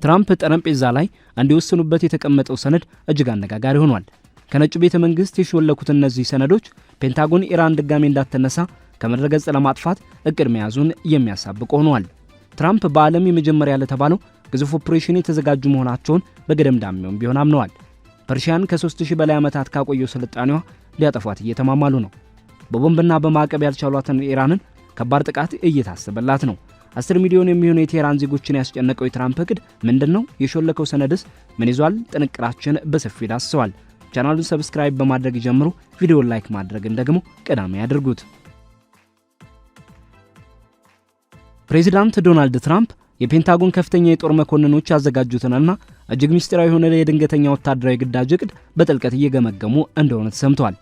ትራምፕ ጠረጴዛ ላይ እንዲወስኑበት የተቀመጠው ሰነድ እጅግ አነጋጋሪ ሆኗል። ከነጩ ቤተ መንግስት የሾለኩት እነዚህ ሰነዶች ፔንታጎን ኢራን ድጋሜ እንዳትነሳ ከመድረገጽ ለማጥፋት እቅድ መያዙን የሚያሳብቅ ሆኗል። ትራምፕ በዓለም የመጀመሪያ ለተባለው ግዙፍ ኦፕሬሽን የተዘጋጁ መሆናቸውን በገደምዳሜውም ቢሆን አምነዋል። ፐርሺያን ከ3000 በላይ ዓመታት ካቆየው ስልጣኔዋ ሊያጠፏት እየተማማሉ ነው። በቦምብና በማዕቀብ ያልቻሏትን ኢራንን ከባድ ጥቃት እየታሰበላት ነው። 10 ሚሊዮን የሚሆኑ የቴህራን ዜጎችን ያስጨነቀው የትራምፕ እቅድ ምንድነው? የሾለከው ሰነድስ ምን ይዟል? ጥንቅራችን በሰፊው ዳስሰዋል። ቻናሉን ሰብስክራይብ በማድረግ ጀምሩ። ቪዲዮውን ላይክ ማድረግን ደግሞ ቀዳሚ ያድርጉት። ፕሬዚዳንት ዶናልድ ትራምፕ የፔንታጎን ከፍተኛ የጦር መኮንኖች ያዘጋጁትንና እጅግ ምስጢራዊ የሆነ የድንገተኛ ወታደራዊ ግዳጅ እቅድ በጥልቀት እየገመገሙ እንደሆነ ተሰምቷል።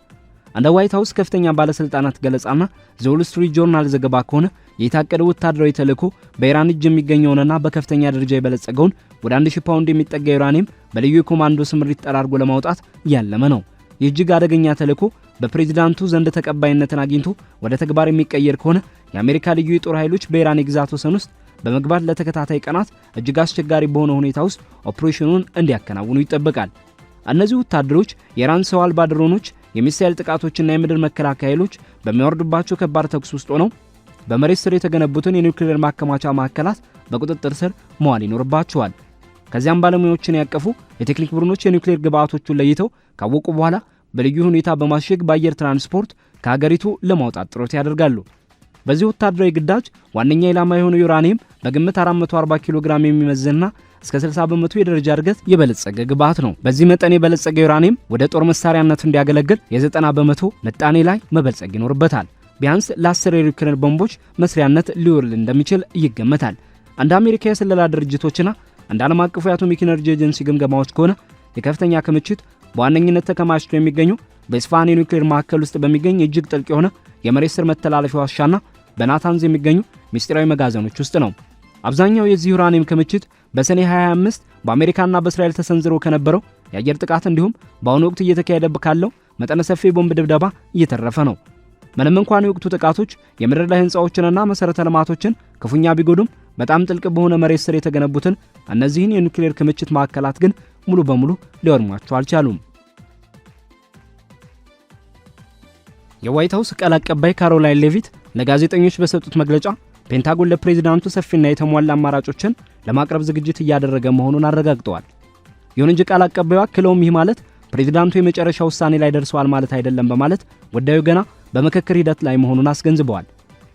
እንደ ዋይት ሃውስ ከፍተኛ ባለስልጣናት ገለጻና ዘ ዎል ስትሪት ጆርናል ዘገባ ከሆነ የታቀደው ወታደራዊ ተልዕኮ በኢራን እጅ የሚገኘውንና በከፍተኛ ደረጃ የበለጸገውን ወደ 1000 ፓውንድ የሚጠጋ ዩራኒየም በልዩ የኮማንዶ ስምሪት ጠራርጎ ለማውጣት ያለመ ነው። ይህ እጅግ አደገኛ ተልዕኮ በፕሬዝዳንቱ ዘንድ ተቀባይነትን አግኝቶ ወደ ተግባር የሚቀየር ከሆነ የአሜሪካ ልዩ የጦር ኃይሎች በኢራን የግዛት ወሰን ውስጥ በመግባት ለተከታታይ ቀናት እጅግ አስቸጋሪ በሆነ ሁኔታ ውስጥ ኦፕሬሽኑን እንዲያከናውኑ ይጠበቃል። እነዚህ ወታደሮች የኢራን ሰው አልባ ድሮኖች፣ የሚሳኤል ጥቃቶችና የምድር መከላከያ ኃይሎች በሚያወርዱባቸው ከባድ ተኩስ ውስጥ ሆነው በመሬት ስር የተገነቡትን የኒውክሌር ማከማቻ ማዕከላት በቁጥጥር ስር መዋል ይኖርባቸዋል። ከዚያም ባለሙያዎችን ያቀፉ የቴክኒክ ቡድኖች የኒውክሌር ግብዓቶቹን ለይተው ካወቁ በኋላ በልዩ ሁኔታ በማሸግ በአየር ትራንስፖርት ከሀገሪቱ ለማውጣት ጥረት ያደርጋሉ። በዚህ ወታደራዊ ግዳጅ ዋነኛ ኢላማ የሆነው ዩራኒየም በግምት 440 ኪሎ ግራም የሚመዝንና እስከ 60 በመቶ የደረጃ እድገት የበለጸገ ግብዓት ነው። በዚህ መጠን የበለጸገ ዩራኒየም ወደ ጦር መሳሪያነት እንዲያገለግል የ90 በመቶ ምጣኔ ላይ መበልጸግ ይኖርበታል። ቢያንስ ለ10 የኒውክሌር ቦምቦች መስሪያነት ሊውል እንደሚችል ይገመታል። እንደ አሜሪካ የስለላ ድርጅቶችና እንደ ዓለም አቀፉ የአቶሚክ ኢነርጂ ኤጀንሲ ግምገማዎች ከሆነ የከፍተኛ ክምችት በዋነኝነት ተከማችቶ የሚገኙ በኢስፋሃን የኒውክሌር ማዕከል ውስጥ በሚገኝ እጅግ ጥልቅ የሆነ የመሬት ስር መተላለፊያ ዋሻና በናታንዝ የሚገኙ ምስጢራዊ መጋዘኖች ውስጥ ነው። አብዛኛው የዚህ ዩራኒየም ክምችት በሰኔ 25 በአሜሪካና በእስራኤል ተሰንዝሮ ከነበረው የአየር ጥቃት እንዲሁም በአሁኑ ወቅት እየተካሄደ ካለው መጠነ ሰፊ ቦምብ ድብደባ እየተረፈ ነው። ምንም እንኳን የወቅቱ ጥቃቶች የምድር ላይ ህንጻዎችንና መሰረተ ልማቶችን ክፉኛ ቢጎዱም በጣም ጥልቅ በሆነ መሬት ስር የተገነቡትን እነዚህን የኒውክሌር ክምችት ማዕከላት ግን ሙሉ በሙሉ ሊወድሟቸው አልቻሉም። የዋይት ሃውስ ቃል አቀባይ ካሮላይን ሌቪት ለጋዜጠኞች በሰጡት መግለጫ ፔንታጎን ለፕሬዝዳንቱ ሰፊና የተሟላ አማራጮችን ለማቅረብ ዝግጅት እያደረገ መሆኑን አረጋግጠዋል። ይሁን እንጂ ቃል አቀባዩ አክለውም ይህ ማለት ፕሬዝዳንቱ የመጨረሻ ውሳኔ ላይ ደርሰዋል ማለት አይደለም በማለት ጉዳዩ ገና በምክክር ሂደት ላይ መሆኑን አስገንዝበዋል።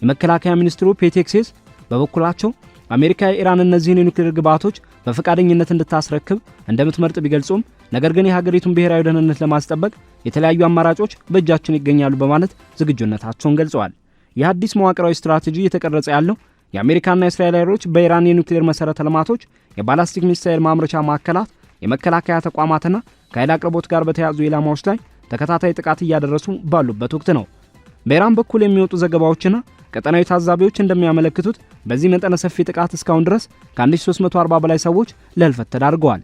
የመከላከያ ሚኒስትሩ ፔት ሄግሴስ በበኩላቸው አሜሪካ የኢራን እነዚህን የኒውክሌር ግብዓቶች በፈቃደኝነት እንድታስረክብ እንደምትመርጥ ቢገልጹም ነገር ግን የሀገሪቱን ብሔራዊ ደህንነት ለማስጠበቅ የተለያዩ አማራጮች በእጃችን ይገኛሉ በማለት ዝግጁነታቸውን ገልጸዋል። ይህ አዲስ መዋቅራዊ ስትራቴጂ እየተቀረጸ ያለው የአሜሪካና የእስራኤል ኃይሎች በኢራን የኒውክሌር መሰረተ ልማቶች፣ የባላስቲክ ሚሳኤል ማምረቻ ማዕከላት፣ የመከላከያ ተቋማትና ከኃይል አቅርቦት ጋር በተያያዙ ኢላማዎች ላይ ተከታታይ ጥቃት እያደረሱ ባሉበት ወቅት ነው። በኢራን በኩል የሚወጡ ዘገባዎችና ቀጠናዊ ታዛቢዎች እንደሚያመለክቱት በዚህ መጠነ ሰፊ ጥቃት እስካሁን ድረስ ከ1340 በላይ ሰዎች ለህልፈት ተዳርገዋል።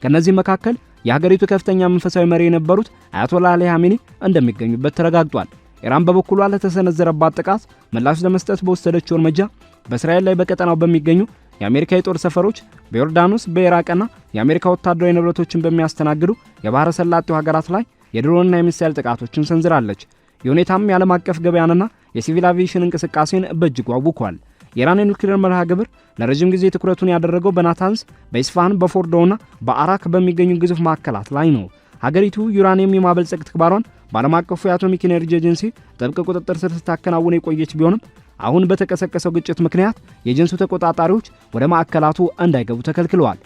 ከነዚህ መካከል የሀገሪቱ ከፍተኛ መንፈሳዊ መሪ የነበሩት አያቶላህ አሊ ኻሜኒ እንደሚገኙበት ተረጋግጧል። ኢራን በበኩሏ ለተሰነዘረባት ጥቃት ምላሽ ለመስጠት በወሰደችው እርምጃ በእስራኤል ላይ በቀጠናው በሚገኙ የአሜሪካ የጦር ሰፈሮች፣ በዮርዳኖስ፣ በኢራቅና የአሜሪካ ወታደራዊ ንብረቶችን በሚያስተናግዱ የባህረ ሰላጤው ሀገራት ላይ የድሮንና የሚሳኤል ጥቃቶችን ሰንዝራለች። የሁኔታም የዓለም አቀፍ ገበያንና የሲቪል አቪዬሽን እንቅስቃሴን በእጅጉ አውኳል። የኢራን የኒውክሌር መርሃ ግብር ለረጅም ጊዜ ትኩረቱን ያደረገው በናታንዝ፣ በኢስፋሃን፣ በፎርዶና በአራክ በሚገኙ ግዙፍ ማዕከላት ላይ ነው። ሀገሪቱ ዩራኒየም የማበልጸግ ተግባሯን በዓለም አቀፉ የአቶሚክ ኢነርጂ ኤጀንሲ ጥብቅ ቁጥጥር ስር ስታከናውን የቆየች ቢሆንም አሁን በተቀሰቀሰው ግጭት ምክንያት የኤጀንሲው ተቆጣጣሪዎች ወደ ማዕከላቱ እንዳይገቡ ተከልክለዋል።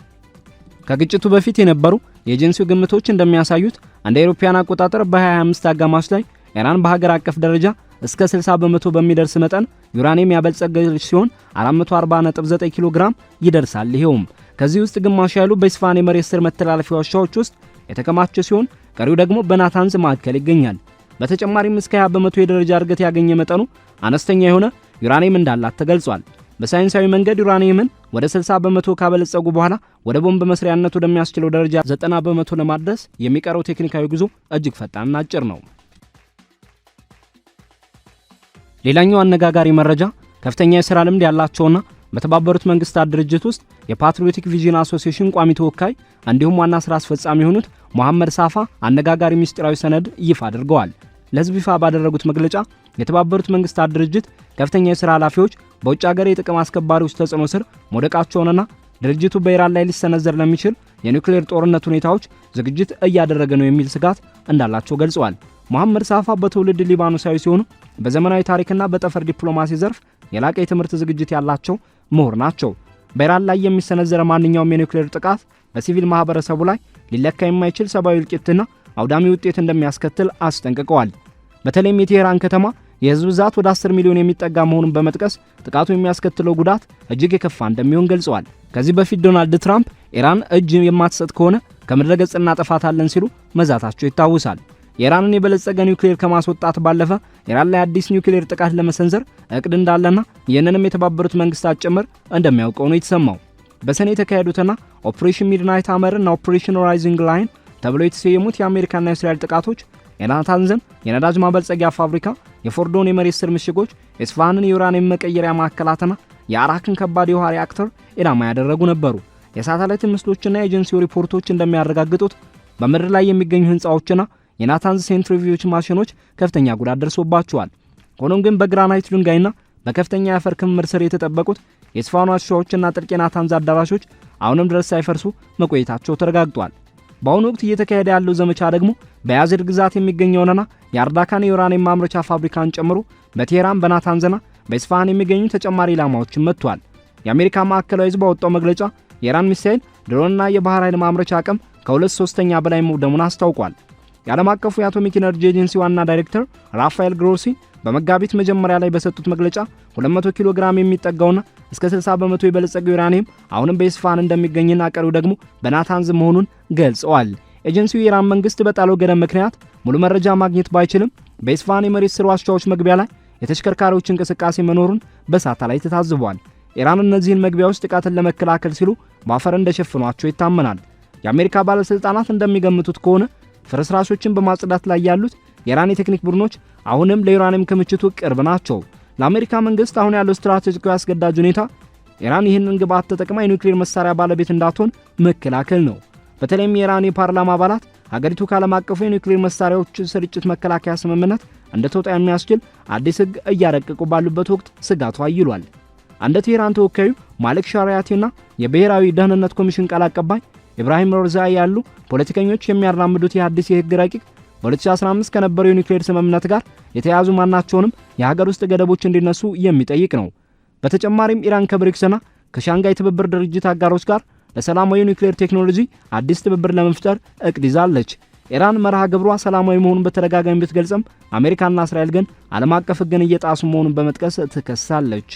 ከግጭቱ በፊት የነበሩ የኤጀንሲው ግምቶች እንደሚያሳዩት እንደ አውሮፓውያን አቆጣጠር በ2025 አጋማሽ ላይ ኢራን በሀገር አቀፍ ደረጃ እስከ 60 በመቶ በሚደርስ መጠን ዩራኒየም ያበለጸገች ሲሆን 440.9 ኪሎ ግራም ይደርሳል። ይሄውም ከዚህ ውስጥ ግማሽ ያሉ በኢስፋሃን የመሬት ስር መተላለፊያ ዋሻዎች ውስጥ የተከማቸ ሲሆን ቀሪው ደግሞ በናታንዝ ማዕከል ይገኛል። በተጨማሪም እስከ 20 በመቶ የደረጃ እድገት ያገኘ መጠኑ አነስተኛ የሆነ ዩራኒየም እንዳላት ተገልጿል። በሳይንሳዊ መንገድ ዩራኒየምን ወደ 60 በመቶ ካበለጸጉ በኋላ ወደ ቦምብ መስሪያነት ወደሚያስችለው ደረጃ 90 በመቶ ለማድረስ የሚቀረው ቴክኒካዊ ጉዞ እጅግ ፈጣንና አጭር ነው። ሌላኛው አነጋጋሪ መረጃ ከፍተኛ የሥራ ልምድ ያላቸውና በተባበሩት መንግስታት ድርጅት ውስጥ የፓትሪዮቲክ ቪዥን አሶሲዬሽን ቋሚ ተወካይ እንዲሁም ዋና ስራ አስፈጻሚ የሆኑት መሐመድ ሳፋ አነጋጋሪ ምስጢራዊ ሰነድ ይፋ አድርገዋል። ለህዝብ ይፋ ባደረጉት መግለጫ የተባበሩት መንግስታት ድርጅት ከፍተኛ የሥራ ኃላፊዎች በውጭ ሀገር የጥቅም አስከባሪዎች ተጽዕኖ ስር መውደቃቸውንና ድርጅቱ በኢራን ላይ ሊሰነዘር ለሚችል የኒውክሌር ጦርነት ሁኔታዎች ዝግጅት እያደረገ ነው የሚል ስጋት እንዳላቸው ገልጸዋል። መሐመድ ሳፋ በትውልድ ሊባኖሳዊ ሲሆኑ በዘመናዊ ታሪክና በጠፈር ዲፕሎማሲ ዘርፍ የላቀ የትምህርት ዝግጅት ያላቸው ምሁር ናቸው። በኢራን ላይ የሚሰነዘረ ማንኛውም የኒውክሌር ጥቃት በሲቪል ማህበረሰቡ ላይ ሊለካ የማይችል ሰብአዊ እልቂትና አውዳሚ ውጤት እንደሚያስከትል አስጠንቅቀዋል። በተለይም የቴህራን ከተማ የህዝብ ብዛት ወደ 10 ሚሊዮን የሚጠጋ መሆኑን በመጥቀስ ጥቃቱ የሚያስከትለው ጉዳት እጅግ የከፋ እንደሚሆን ገልጸዋል። ከዚህ በፊት ዶናልድ ትራምፕ ኢራን እጅ የማትሰጥ ከሆነ ከምድረ ገጽ እናጠፋታለን ሲሉ መዛታቸው ይታወሳል። የኢራንን የበለጸገ ኒውክሌር ከማስወጣት ባለፈ ኢራን ላይ አዲስ ኒውክሌር ጥቃት ለመሰንዘር እቅድ እንዳለና ይህንንም የተባበሩት መንግስታት ጭምር እንደሚያውቀው ነው የተሰማው። በሰኔ የተካሄዱትና ኦፕሬሽን ሚድናይት ሃመር እና ኦፕሬሽን ራይዚንግ ላይን ተብለው የተሰየሙት የአሜሪካና የእስራኤል ጥቃቶች የናታንዝን የነዳጅ ማበልጸጊያ ፋብሪካ፣ የፎርዶን የመሬት ስር ምሽጎች፣ የስፋሃንን የዩራኒየም መቀየሪያ ማዕከላትና የአራክን ከባድ የውሃ ሪአክተር ኢላማ ያደረጉ ነበሩ። የሳተላይት ምስሎችና የኤጀንሲው ሪፖርቶች እንደሚያረጋግጡት በምድር ላይ የሚገኙ ህንፃዎችና የናታንዝ ሴንትሪፊዩጅ ማሽኖች ከፍተኛ ጉዳት ደርሶባቸዋል። ሆኖም ግን በግራናይት ድንጋይና በከፍተኛ የአፈር ክምር ስር የተጠበቁት የስፋሃኑ ዋሻዎችና ጥልቅ የናታንዝ አዳራሾች አሁንም ድረስ ሳይፈርሱ መቆየታቸው ተረጋግጧል። በአሁኑ ወቅት እየተካሄደ ያለው ዘመቻ ደግሞ በያዚድ ግዛት የሚገኘውንና የአርዳካን የዩራኒየም ማምረቻ ፋብሪካን ጨምሮ በቴህራን በናታንዝና በስፋሃን የሚገኙ ተጨማሪ ኢላማዎችን መጥቷል። የአሜሪካ ማዕከላዊ ህዝብ ባወጣው መግለጫ የኢራን ሚሳኤል፣ ድሮንና የባህር ኃይል ማምረቻ አቅም ከ2/3 በላይ መውደሙን አስታውቋል። የዓለም አቀፉ የአቶሚክ ኢነርጂ ኤጀንሲ ዋና ዳይሬክተር ራፋኤል ግሮሲ በመጋቢት መጀመሪያ ላይ በሰጡት መግለጫ 200 ኪሎ ግራም የሚጠጋውና እስከ 60 በመቶ የበለጸገው ዩራኒየም አሁንም በስፋሃን እንደሚገኝና ቀሪው ደግሞ በናታንዝ መሆኑን ገልጸዋል። ኤጀንሲው የኢራን መንግስት በጣለው ገደብ ምክንያት ሙሉ መረጃ ማግኘት ባይችልም በስፋሃን የመሬት ስር ዋሻዎች መግቢያ ላይ የተሽከርካሪዎች እንቅስቃሴ መኖሩን በሳተላይት ታዝቧል። ኢራን እነዚህን መግቢያዎች ጥቃትን ለመከላከል ሲሉ በአፈር እንደሸፈኗቸው ይታመናል። የአሜሪካ ባለስልጣናት እንደሚገምቱት ከሆነ ፍርስራሾችን በማጽዳት ላይ ያሉት የኢራን የቴክኒክ ቡድኖች አሁንም ለዩራኒየም ክምችቱ ቅርብ ናቸው። ለአሜሪካ መንግስት አሁን ያለው ስትራቴጂካዊ አስገዳጅ ሁኔታ ኢራን ይህንን ግብዓት ተጠቅማ የኒውክሌር መሳሪያ ባለቤት እንዳትሆን መከላከል ነው። በተለይም የኢራን የፓርላማ አባላት ሀገሪቱ ከዓለም አቀፉ የኒውክሌር መሳሪያዎች ስርጭት መከላከያ ስምምነት እንድትወጣ የሚያስችል አዲስ ህግ እያረቀቁ ባሉበት ወቅት ስጋቱ አይሏል። እንደ ቴህራን ተወካዩ ማሊክ ሻሪያቲና የብሔራዊ ደህንነት ኮሚሽን ቃል አቀባይ ኢብራሂም ሮዛኢ ያሉ ፖለቲከኞች የሚያራምዱት የአዲስ የህግ ረቂቅ በ2015 ከነበረው የኒውክሌር ስምምነት ጋር የተያያዙ ማናቸውንም የሀገር ውስጥ ገደቦች እንዲነሱ የሚጠይቅ ነው። በተጨማሪም ኢራን ከብሪክስና ከሻንጋይ ትብብር ድርጅት አጋሮች ጋር ለሰላማዊ ኒውክሌር ቴክኖሎጂ አዲስ ትብብር ለመፍጠር እቅድ ይዛለች። ኢራን መርሃ ግብሯ ሰላማዊ መሆኑን በተደጋጋሚ ብትገልጽም አሜሪካና እስራኤል ግን ዓለም አቀፍ ህግን እየጣሱ መሆኑን በመጥቀስ ትከሳለች።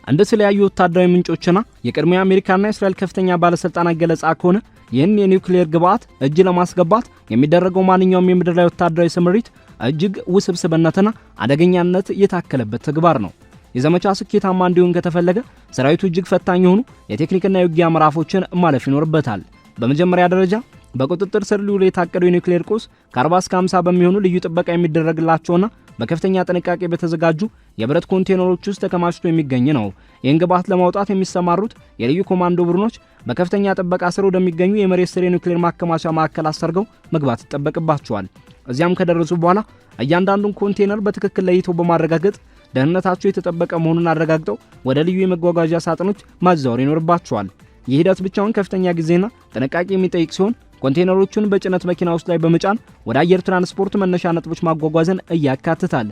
እንደ ተለያዩ ወታደራዊ ምንጮችና የቀድሞ የአሜሪካና የእስራኤል ከፍተኛ ባለስልጣናት ገለጻ ከሆነ ይህን የኒውክሌር ግብዓት እጅ ለማስገባት የሚደረገው ማንኛውም የምድር ላይ ወታደራዊ ስምሪት እጅግ ውስብስብነትና አደገኛነት የታከለበት ተግባር ነው። የዘመቻ ስኬታማ እንዲሆን ከተፈለገ ሰራዊቱ እጅግ ፈታኝ የሆኑ የቴክኒክና የውጊያ ምዕራፎችን ማለፍ ይኖርበታል። በመጀመሪያ ደረጃ በቁጥጥር ስር ሊውል የታቀደው የኒውክሌር ቁስ ከ40 እስከ 50 በሚሆኑ ልዩ ጥበቃ የሚደረግላቸውና በከፍተኛ ጥንቃቄ በተዘጋጁ የብረት ኮንቴነሮች ውስጥ ተከማችቶ የሚገኝ ነው። ይህን ግብዓት ለማውጣት የሚሰማሩት የልዩ ኮማንዶ ቡድኖች በከፍተኛ ጥበቃ ስር ወደሚገኙ የመሬት ስር የኒውክሌር ማከማቻ ማዕከል አሰርገው መግባት ይጠበቅባቸዋል። እዚያም ከደረሱ በኋላ እያንዳንዱን ኮንቴነር በትክክል ለይተው በማረጋገጥ ደህንነታቸው የተጠበቀ መሆኑን አረጋግጠው ወደ ልዩ የመጓጓዣ ሳጥኖች ማዛወር ይኖርባቸዋል። ይህ ሂደት ብቻውን ከፍተኛ ጊዜና ጥንቃቄ የሚጠይቅ ሲሆን ኮንቴነሮቹን በጭነት መኪና ውስጥ ላይ በመጫን ወደ አየር ትራንስፖርት መነሻ ነጥቦች ማጓጓዝን ያካትታል።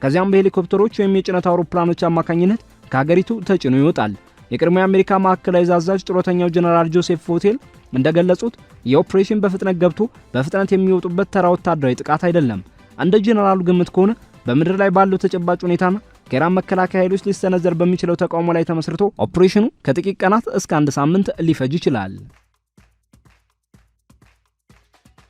ከዚያም በሄሊኮፕተሮች ወይም የጭነት አውሮፕላኖች አማካኝነት ከሀገሪቱ ተጭኖ ይወጣል። የቀድሞ የአሜሪካ ማዕከላዊ አዛዥ ጡረተኛው ጀነራል ጆሴፍ ፎቴል እንደገለጹት የኦፕሬሽን በፍጥነት ገብቶ በፍጥነት የሚወጡበት ተራ ወታደራዊ ጥቃት አይደለም። እንደ ጀነራሉ ግምት ከሆነ በምድር ላይ ባለው ተጨባጭ ሁኔታና ከኢራን መከላከያ ኃይሎች ሊሰነዘር በሚችለው ተቃውሞ ላይ ተመስርቶ ኦፕሬሽኑ ከጥቂት ቀናት እስከ 1 ሳምንት ሊፈጅ ይችላል።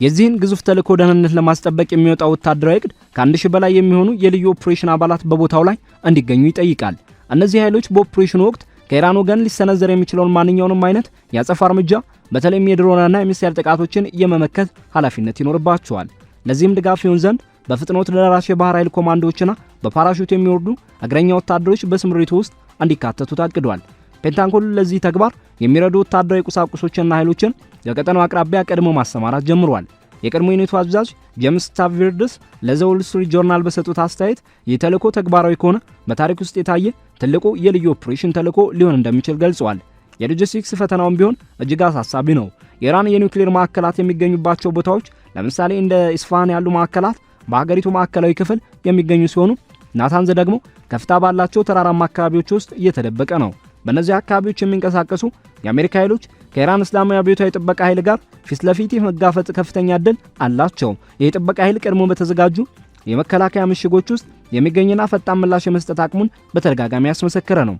የዚህን ግዙፍ ተልዕኮ ደህንነት ለማስጠበቅ የሚወጣው ወታደራዊ እቅድ ከ1000 በላይ የሚሆኑ የልዩ ኦፕሬሽን አባላት በቦታው ላይ እንዲገኙ ይጠይቃል። እነዚህ ኃይሎች በኦፕሬሽኑ ወቅት ከኢራን ወገን ሊሰነዘር የሚችለውን ማንኛውንም አይነት የአጸፋ እርምጃ በተለይም የድሮንና የሚሳኤል ጥቃቶችን የመመከት ኃላፊነት ይኖርባቸዋል። ለዚህም ድጋፍ ይሆን ዘንድ በፍጥነት ደራሽ የባህር ኃይል ኮማንዶዎችና በፓራሹት የሚወርዱ እግረኛ ወታደሮች በስምሪቱ ውስጥ እንዲካተቱ ታቅዷል። ፔንታጎን ለዚህ ተግባር የሚረዱ ወታደራዊ ቁሳቁሶችና ኃይሎችን ለቀጠናው አቅራቢያ ቀድሞ ማሰማራት ጀምሯል። የቀድሞ ዩኒቱ አዛዥ ጄምስ ታቪርድስ ለዘ ዎል ስትሪት ጆርናል በሰጡት አስተያየት ይህ ተልዕኮ ተግባራዊ ከሆነ በታሪክ ውስጥ የታየ ትልቁ የልዩ ኦፕሬሽን ተልዕኮ ሊሆን እንደሚችል ገልጸዋል። የሎጂስቲክስ ፈተናውም ቢሆን እጅግ አሳሳቢ ነው። የኢራን የኒውክሌር ማዕከላት የሚገኙባቸው ቦታዎች ለምሳሌ እንደ ኢስፋሃን ያሉ ማዕከላት በሀገሪቱ ማዕከላዊ ክፍል የሚገኙ ሲሆኑ ናታንዝ ደግሞ ከፍታ ባላቸው ተራራማ አካባቢዎች ውስጥ እየተደበቀ ነው። በእነዚህ አካባቢዎች የሚንቀሳቀሱ የአሜሪካ ኃይሎች ከኢራን እስላማዊ አብዮታዊ ጥበቃ ኃይል ጋር ፊት ለፊት መጋፈጥ ከፍተኛ ዕድል አላቸው። ይህ ጥበቃ ኃይል ቀድሞ በተዘጋጁ የመከላከያ ምሽጎች ውስጥ የሚገኝና ፈጣን ምላሽ የመስጠት አቅሙን በተደጋጋሚ ያስመሰከረ ነው።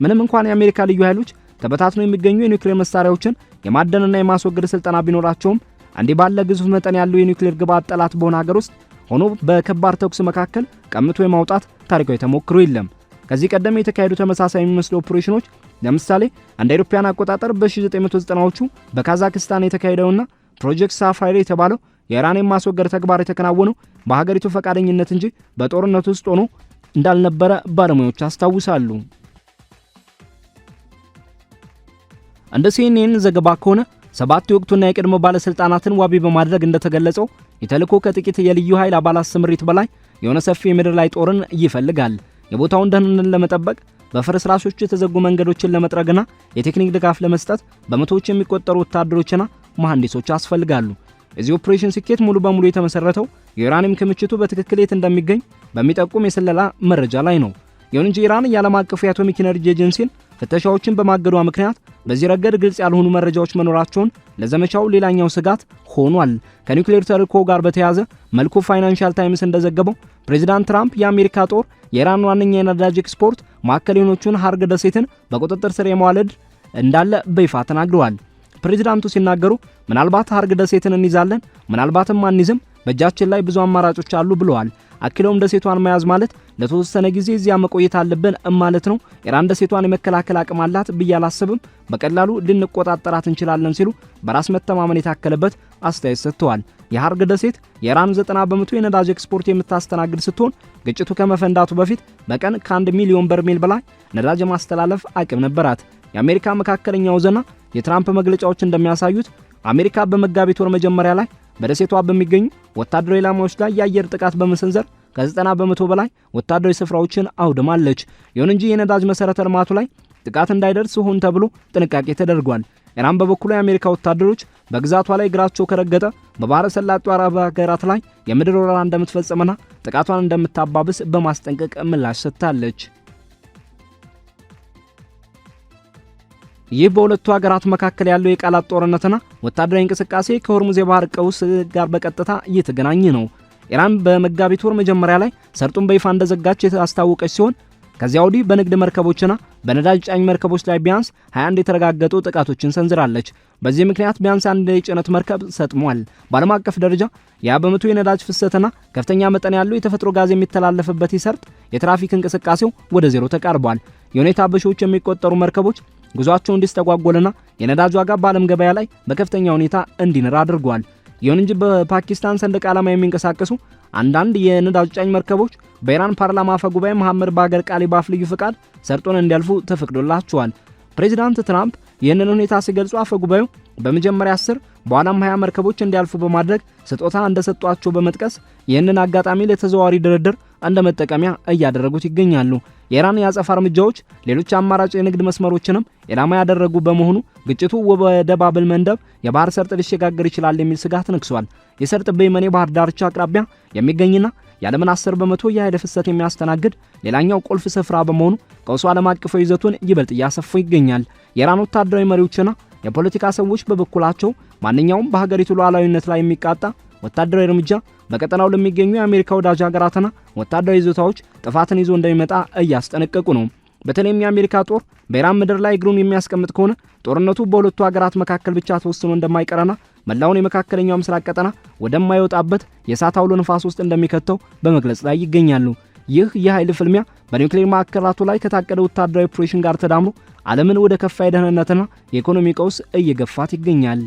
ምንም እንኳን የአሜሪካ ልዩ ኃይሎች ተበታትነው የሚገኙ የኒውክሌር መሳሪያዎችን የማደንና የማስወገድ ስልጠና ቢኖራቸውም እንዲህ ባለ ግዙፍ መጠን ያለው የኒውክሌር ግብዓት ጠላት በሆነ ሀገር ውስጥ ሆኖ በከባድ ተኩስ መካከል ቀምቶ የማውጣት ታሪካዊ ተሞክሮ የለም። ከዚህ ቀደም የተካሄዱ ተመሳሳይ የሚመስሉ ኦፕሬሽኖች ለምሳሌ እንደ አውሮፓውያን አቆጣጠር በ1990ዎቹ በካዛክስታን የተካሄደውና ፕሮጀክት ሳፋይር የተባለው የኢራን የማስወገድ ተግባር የተከናወነው በሀገሪቱ ፈቃደኝነት እንጂ በጦርነት ውስጥ ሆኖ እንዳልነበረ ባለሙያዎች አስታውሳሉ። እንደ CNN ዘገባ ከሆነ 7 የወቅቱና የቀድሞ ባለስልጣናትን ዋቢ በማድረግ እንደተገለጸው የተልዕኮ ከጥቂት የልዩ ኃይል አባላት ስምሪት በላይ የሆነ ሰፊ የምድር ላይ ጦርን ይፈልጋል። የቦታውን ደህንነት ለመጠበቅ በፍርስራሾች የተዘጉ መንገዶችን ለመጥረግና የቴክኒክ ድጋፍ ለመስጠት በመቶዎች የሚቆጠሩ ወታደሮችና መሐንዲሶች ያስፈልጋሉ። የዚህ ኦፕሬሽን ስኬት ሙሉ በሙሉ የተመሰረተው የዩራኒየም ክምችቱ በትክክል የት እንደሚገኝ በሚጠቁም የስለላ መረጃ ላይ ነው። ይሁን እንጂ ኢራን የዓለም አቀፉ የአቶሚክ ኤነርጂ ኤጀንሲን ፍተሻዎችን በማገዷ ምክንያት በዚህ ረገድ ግልጽ ያልሆኑ መረጃዎች መኖራቸውን ለዘመቻው ሌላኛው ስጋት ሆኗል። ከኒውክሌር ተልዕኮ ጋር በተያያዘ መልኩ ፋይናንሻል ታይምስ እንደዘገበው ፕሬዚዳንት ትራምፕ የአሜሪካ ጦር የኢራን ዋነኛ የነዳጅ ኤክስፖርት ማዕከል የሆነችውን ሀርግ ደሴትን በቁጥጥር ስር የማዋለድ እንዳለ በይፋ ተናግረዋል። ፕሬዚዳንቱ ሲናገሩ ምናልባት ሀርግ ደሴትን እንይዛለን፣ ምናልባትም አንይዝም፣ በእጃችን ላይ ብዙ አማራጮች አሉ ብለዋል። አክለውም ደሴቷን መያዝ ማለት ለተወሰነ ጊዜ እዚያ መቆየት አለብን ማለት ነው። ኢራን ደሴቷን የመከላከል አቅም አላት ብዬ አላስብም፣ በቀላሉ ልንቆጣጠራት እንችላለን ሲሉ በራስ መተማመን የታከለበት አስተያየት ሰጥተዋል። የሀርግ ደሴት የኢራን 90% የነዳጅ ኤክስፖርት የምታስተናግድ ስትሆን ግጭቱ ከመፈንዳቱ በፊት በቀን ከ1 ሚሊዮን በርሜል በላይ ነዳጅ ማስተላለፍ አቅም ነበራት። የአሜሪካ መካከለኛው ዘና የትራምፕ መግለጫዎች እንደሚያሳዩት አሜሪካ በመጋቢት ወር መጀመሪያ ላይ በደሴቷ በሚገኙ ወታደራዊ ኢላማዎች ላይ የአየር ጥቃት በመሰንዘር ከ90% በላይ ወታደራዊ ስፍራዎችን አውድማለች። ይሁን እንጂ የነዳጅ መሰረተ ልማቱ ላይ ጥቃት እንዳይደርስ ሆን ተብሎ ጥንቃቄ ተደርጓል። ኢራን በበኩሉ የአሜሪካ ወታደሮች በግዛቷ ላይ እግራቸው ከረገጠ በባህረ ሰላጤው አረብ ሀገራት ላይ የምድር ወረራ እንደምትፈጽምና ጥቃቷን እንደምታባብስ በማስጠንቀቅ ምላሽ ሰጥታለች። ይህ በሁለቱ ሀገራት መካከል ያለው የቃላት ጦርነትና ወታደራዊ እንቅስቃሴ ከሆርሙዝ የባህር ቀውስ ጋር በቀጥታ እየተገናኘ ነው። ኢራን በመጋቢት ወር መጀመሪያ ላይ ሰርጡን በይፋ እንደዘጋች ያስታወቀች ሲሆን ከዚያ ወዲህ በንግድ መርከቦችና በነዳጅ ጫኝ መርከቦች ላይ ቢያንስ 21 የተረጋገጡ ጥቃቶችን ሰንዝራለች። በዚህ ምክንያት ቢያንስ አንድ የጭነት መርከብ ሰጥሟል። በዓለም አቀፍ ደረጃ የ20% የነዳጅ ፍሰትና ከፍተኛ መጠን ያለው የተፈጥሮ ጋዝ የሚተላለፍበት ይሰርጥ የትራፊክ እንቅስቃሴው ወደ ዜሮ ተቃርቧል። የሁኔታ በሺዎች የሚቆጠሩ መርከቦች ጉዟቸው እንዲስተጓጎልና የነዳጅ ዋጋ በዓለም ገበያ ላይ በከፍተኛ ሁኔታ እንዲንር አድርጓል። ይሁን እንጂ በፓኪስታን ሰንደቅ ዓላማ የሚንቀሳቀሱ አንዳንድ የነዳጅ ጫኝ መርከቦች በኢራን ፓርላማ አፈ ጉባኤ መሐመድ ባገር ቃሊባፍ ልዩ ፍቃድ ሰርጡን እንዲያልፉ ተፈቅዶላቸዋል። ፕሬዚዳንት ትራምፕ ይህንን ሁኔታ ሲገልጹ አፈ ጉባኤው በመጀመሪያ 10 በኋላም 20 መርከቦች እንዲያልፉ በማድረግ ስጦታ እንደሰጧቸው በመጥቀስ ይህንን አጋጣሚ ለተዘዋዋሪ ድርድር እንደ መጠቀሚያ እያደረጉት ይገኛሉ። የኢራን የአጸፋ እርምጃዎች ሌሎች አማራጭ የንግድ መስመሮችንም ኢላማ ያደረጉ በመሆኑ ግጭቱ ወደ ባብል መንደብ የባህር ሰርጥ ሊሸጋገር ይችላል የሚል ስጋት ነግሷል። የሰርጥ በየመን ባህር ዳርቻ አቅራቢያ የሚገኝና የዓለምን 10% የኃይል ፍሰት የሚያስተናግድ ሌላኛው ቁልፍ ስፍራ በመሆኑ ቀውሱ ዓለም አቀፋዊ ይዘቱን ይበልጥ እያሰፋ ይገኛል። የኢራን ወታደራዊ መሪዎችና የፖለቲካ ሰዎች በበኩላቸው ማንኛውም በሀገሪቱ ሉዓላዊነት ላይ የሚቃጣ ወታደራዊ እርምጃ በቀጠናው ለሚገኙ የአሜሪካ ወዳጅ ሀገራትና ወታደራዊ ይዞታዎች ጥፋትን ይዞ እንደሚመጣ እያስጠነቀቁ ነው። በተለይም የአሜሪካ ጦር በኢራን ምድር ላይ እግሩን የሚያስቀምጥ ከሆነ ጦርነቱ በሁለቱ ሀገራት መካከል ብቻ ተወስኖ እንደማይቀርና መላውን የመካከለኛው ምስራቅ ቀጠና ወደማይወጣበት የእሳት አውሎ ንፋስ ውስጥ እንደሚከተው በመግለጽ ላይ ይገኛሉ። ይህ የኃይል ፍልሚያ በኒውክሌር ማዕከላቱ ላይ ከታቀደ ወታደራዊ ኦፕሬሽን ጋር ተዳምሮ ዓለምን ወደ ከፋ የደህንነትና የኢኮኖሚ ቀውስ እየገፋት ይገኛል።